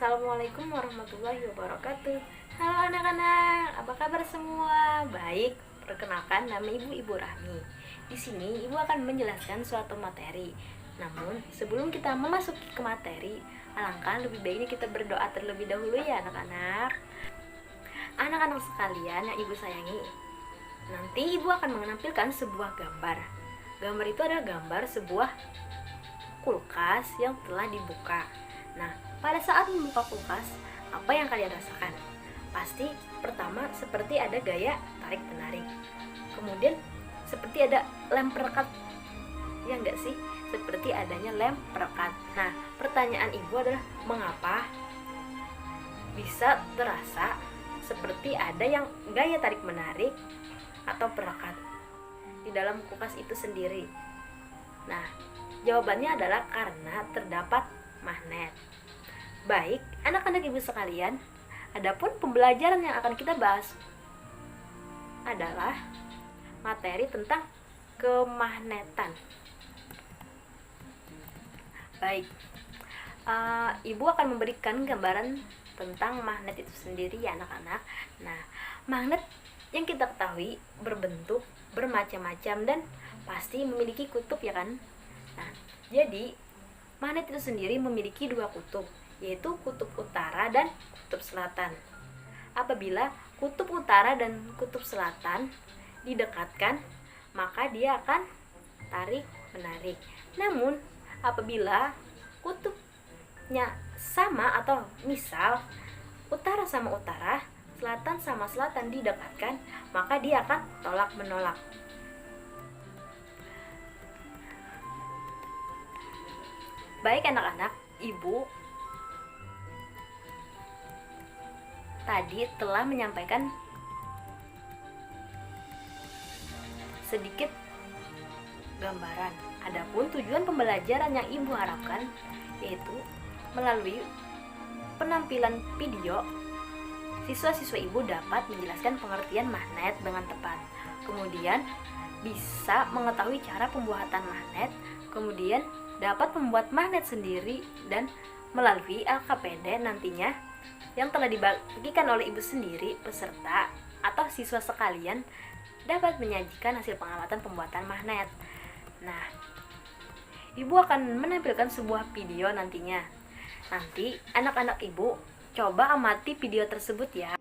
Assalamualaikum warahmatullahi wabarakatuh. Halo anak-anak, apa kabar semua? Baik, perkenalkan nama Ibu Rahmi. Di sini Ibu akan menjelaskan suatu materi. Namun, sebelum kita memasuki ke materi, alangkah lebih baiknya kita berdoa terlebih dahulu ya anak-anak. Anak-anak sekalian yang Ibu sayangi, nanti Ibu akan menampilkan sebuah gambar. Gambar itu adalah gambar sebuah kulkas yang telah dibuka. Nah, pada saat membuka kulkas, apa yang kalian rasakan? Pasti pertama seperti ada gaya tarik-menarik. Kemudian seperti ada lem perekat. Ya enggak sih? Seperti adanya lem perekat. Nah, pertanyaan Ibu adalah mengapa bisa terasa seperti ada yang gaya tarik-menarik atau perekat di dalam kulkas itu sendiri? Nah, jawabannya adalah karena terdapat magnet. Baik, anak-anak Ibu sekalian, adapun pembelajaran yang akan kita bahas adalah materi tentang kemagnetan. Baik, Ibu akan memberikan gambaran tentang magnet itu sendiri ya anak-anak. Nah, magnet yang kita ketahui berbentuk bermacam-macam dan pasti memiliki kutub ya kan. Nah, jadi magnet itu sendiri memiliki dua kutub, yaitu kutub utara dan kutub selatan. Apabila kutub utara dan kutub selatan didekatkan, maka dia akan tarik menarik. Namun apabila kutubnya sama atau misal utara sama utara, selatan sama selatan didekatkan, maka dia akan tolak menolak. Baik anak-anak, Ibu tadi telah menyampaikan sedikit gambaran. Adapun tujuan pembelajaran yang Ibu harapkan yaitu melalui penampilan video, siswa-siswa Ibu dapat menjelaskan pengertian magnet dengan tepat. Kemudian bisa mengetahui cara pembuatan magnet, kemudian dapat membuat magnet sendiri, dan melalui LKPD nantinya yang telah dibagikan oleh Ibu sendiri, peserta atau siswa sekalian dapat menyajikan hasil pengamatan pembuatan magnet. Nah, Ibu akan menampilkan sebuah video nantinya. Nanti anak-anak Ibu coba amati video tersebut ya.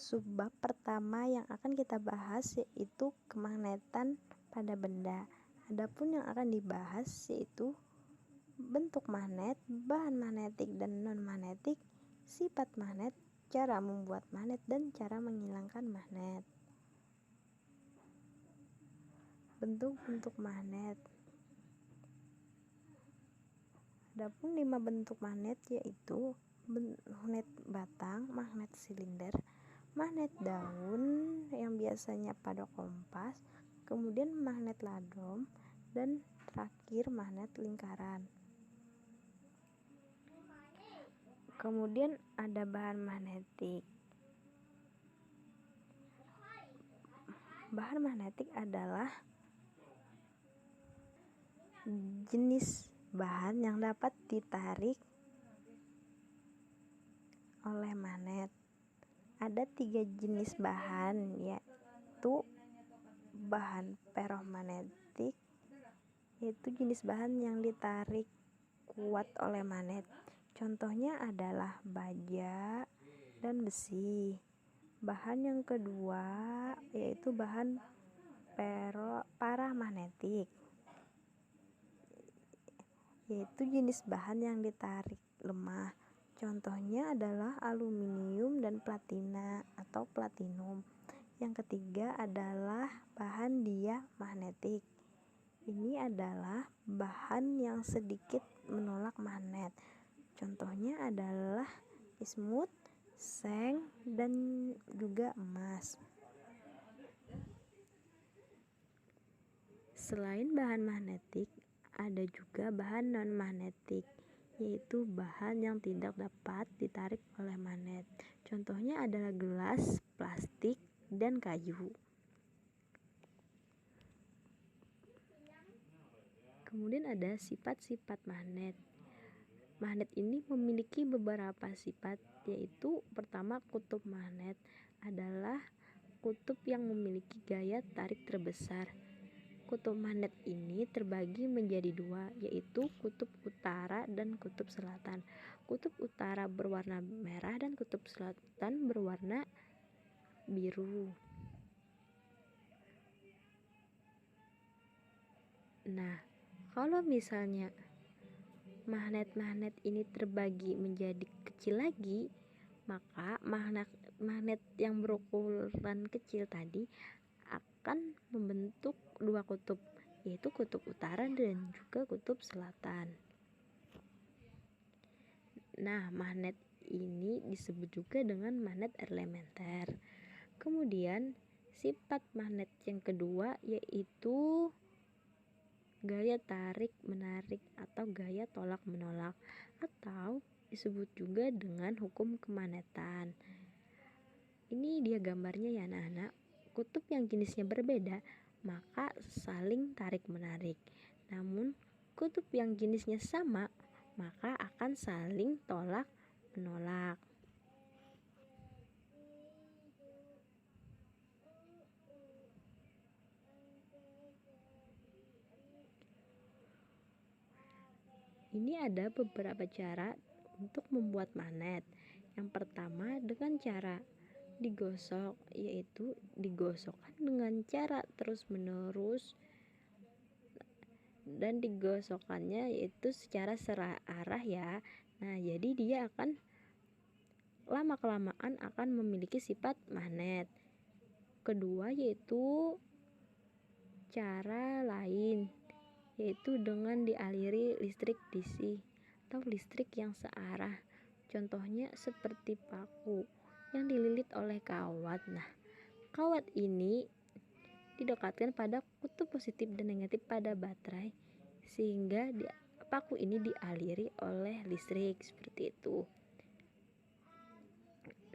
Subbab pertama yang akan kita bahas yaitu kemagnetan pada benda. Adapun yang akan dibahas yaitu bentuk magnet, bahan magnetik dan non-magnetik, sifat magnet, cara membuat magnet, dan cara menghilangkan magnet. Bentuk-bentuk magnet. Adapun 5 bentuk magnet yaitu magnet batang, magnet silinder, magnet daun yang biasanya pada kompas, kemudian magnet ladom, dan terakhir magnet lingkaran. Kemudian ada bahan magnetik. Bahan magnetik adalah jenis bahan yang dapat ditarik oleh magnet. Ada 3 jenis bahan, yaitu bahan ferromagnetik, yaitu jenis bahan yang ditarik kuat oleh magnet. Contohnya adalah baja dan besi. Bahan yang kedua yaitu bahan paramagnetik, yaitu jenis bahan yang ditarik lemah. Contohnya adalah aluminium dan platina atau platinum. Yang ketiga adalah bahan diamagnetik. Ini adalah bahan yang sedikit menolak magnet. Contohnya adalah bismut, seng, dan juga emas. Selain bahan magnetik, ada juga bahan non-magnetik, yaitu bahan yang tidak dapat ditarik oleh magnet. Contohnya adalah gelas, plastik, dan kayu. Kemudian ada sifat-sifat magnet. Magnet ini memiliki beberapa sifat, yaitu pertama, kutub magnet adalah kutub yang memiliki gaya tarik terbesar. Kutub magnet ini terbagi menjadi dua, yaitu kutub utara dan kutub selatan. Kutub utara berwarna merah dan kutub selatan berwarna biru. Nah, kalau misalnya magnet-magnet ini terbagi menjadi kecil lagi, maka magnet yang berukuran kecil tadi akan membentuk dua kutub, yaitu kutub utara dan juga kutub selatan. Nah, magnet ini disebut juga dengan magnet elementer. Kemudian sifat magnet yang kedua yaitu gaya tarik menarik atau gaya tolak menolak, atau disebut juga dengan hukum kemagnetan. Ini dia gambarnya ya anak-anak. Kutub yang jenisnya berbeda maka saling tarik menarik. Namun kutub yang jenisnya sama maka akan saling tolak menolak. Ini ada beberapa cara untuk membuat magnet. Yang pertama dengan cara digosok, yaitu digosokkan dengan cara terus menerus, dan digosokkannya yaitu secara serarah ya. Nah, jadi dia akan lama kelamaan akan memiliki sifat magnet. Kedua yaitu cara lain, yaitu dengan dialiri listrik DC atau listrik yang searah. Contohnya seperti paku yang dililit oleh kawat. Nah, kawat ini didekatkan pada kutub positif dan negatif pada baterai sehingga paku ini dialiri oleh listrik seperti itu.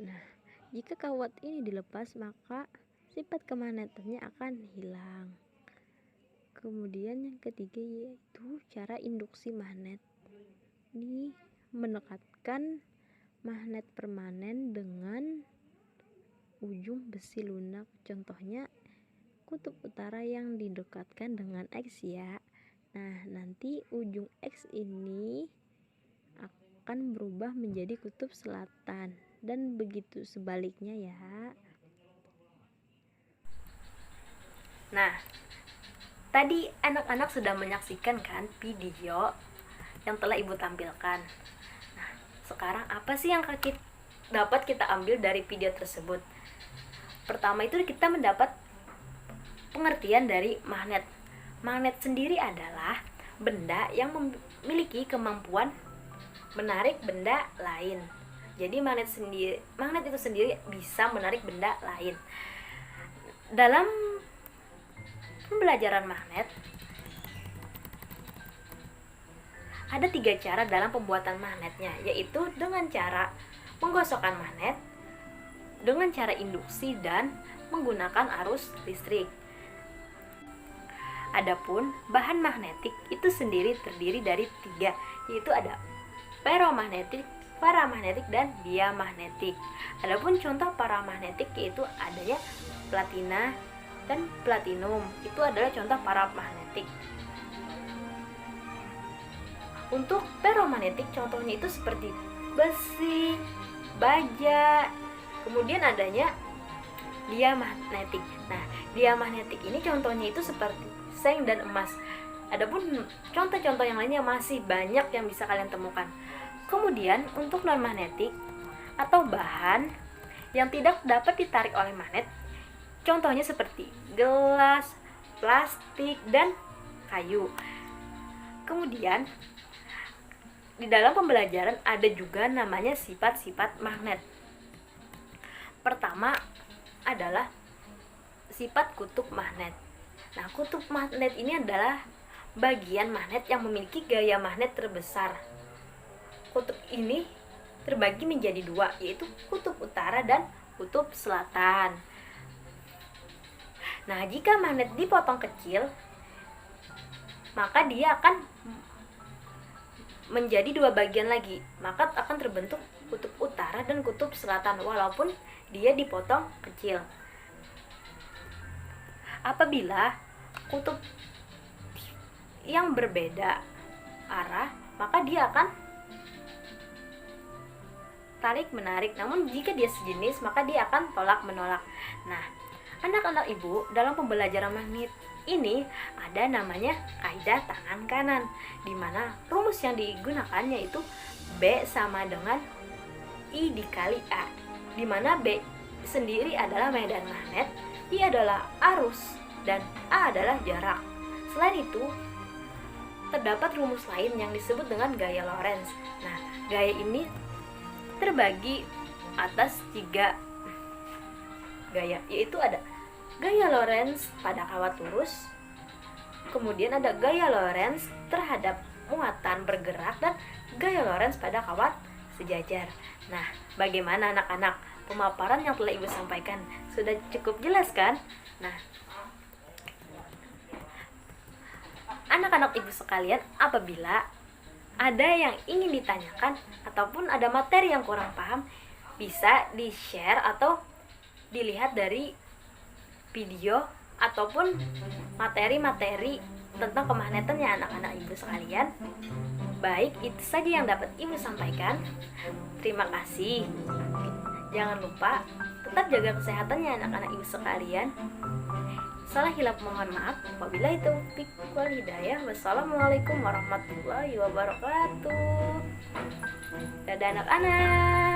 Nah, jika kawat ini dilepas maka sifat kemagnetannya akan hilang. Kemudian yang ketiga yaitu cara induksi magnet. Ini mendekatkan magnet permanen dengan ujung besi lunak. Contohnya kutub utara yang didekatkan dengan X ya. Nah, nanti ujung X ini akan berubah menjadi kutub selatan dan begitu sebaliknya ya. Nah, tadi anak-anak sudah menyaksikan kan video yang telah ibu tampilkan. Nah, sekarang apa sih yang dapat kita ambil dari video tersebut? Pertama itu kita mendapat pengertian dari magnet. Magnet sendiri adalah benda yang memiliki kemampuan menarik benda lain. Jadi magnet itu sendiri bisa menarik benda lain. Dalam pembelajaran magnet ada 3 cara dalam pembuatan magnetnya, yaitu dengan cara menggosokkan magnet, dengan cara induksi, dan menggunakan arus listrik. Adapun bahan magnetik itu sendiri terdiri dari 3, yaitu ada ferromagnetik, paramagnetik, dan diamagnetik. Adapun contoh paramagnetik yaitu adanya platina dan platinum, itu adalah contoh paramagnetik. Untuk ferromagnetik contohnya itu seperti besi, baja, kemudian adanya diamagnetik. Nah, diamagnetik ini contohnya itu seperti seng dan emas. Adapun contoh-contoh yang lainnya masih banyak yang bisa kalian temukan. Kemudian untuk non-magnetik atau bahan yang tidak dapat ditarik oleh magnet, contohnya seperti gelas, plastik, dan kayu. Kemudian di dalam pembelajaran ada juga namanya sifat-sifat magnet. Pertama adalah sifat kutub magnet. Nah, kutub magnet ini adalah bagian magnet yang memiliki gaya magnet terbesar. Kutub ini terbagi menjadi 2, yaitu kutub utara dan kutub selatan. Nah, jika magnet dipotong kecil, maka dia akan menjadi dua bagian lagi, maka akan terbentuk kutub utara dan kutub selatan walaupun dia dipotong kecil. Apabila kutub yang berbeda arah, maka dia akan tarik menarik, namun jika dia sejenis maka dia akan tolak menolak. Nah, anak-anak ibu, dalam pembelajaran magnet ini ada namanya kaidah tangan kanan, di mana rumus yang digunakan yaitu B sama dengan I dikali A, di mana B sendiri adalah medan magnet, I adalah arus, dan A adalah jarak. Selain itu, terdapat rumus lain yang disebut dengan gaya Lorentz. Nah, gaya ini terbagi atas 3 gaya, yaitu ada gaya Lorentz pada kawat lurus, kemudian ada gaya Lorentz terhadap muatan bergerak, dan gaya Lorentz pada kawat sejajar. Nah, bagaimana anak-anak? Pemaparan yang telah Ibu sampaikan sudah cukup jelas kan? Nah, anak-anak Ibu sekalian, apabila ada yang ingin ditanyakan ataupun ada materi yang kurang paham, bisa di-share atau dilihat dari video ataupun materi-materi tentang kemagnetan ya anak-anak Ibu sekalian. Baik, itu saja yang dapat Ibu sampaikan. Terima kasih. Jangan lupa tetap jaga kesehatan ya anak-anak Ibu sekalian. Salah hilaf mohon maaf. Wabillahi taufiq wal hidayah. Wassalamualaikum warahmatullahi wabarakatuh. Dadah anak-anak.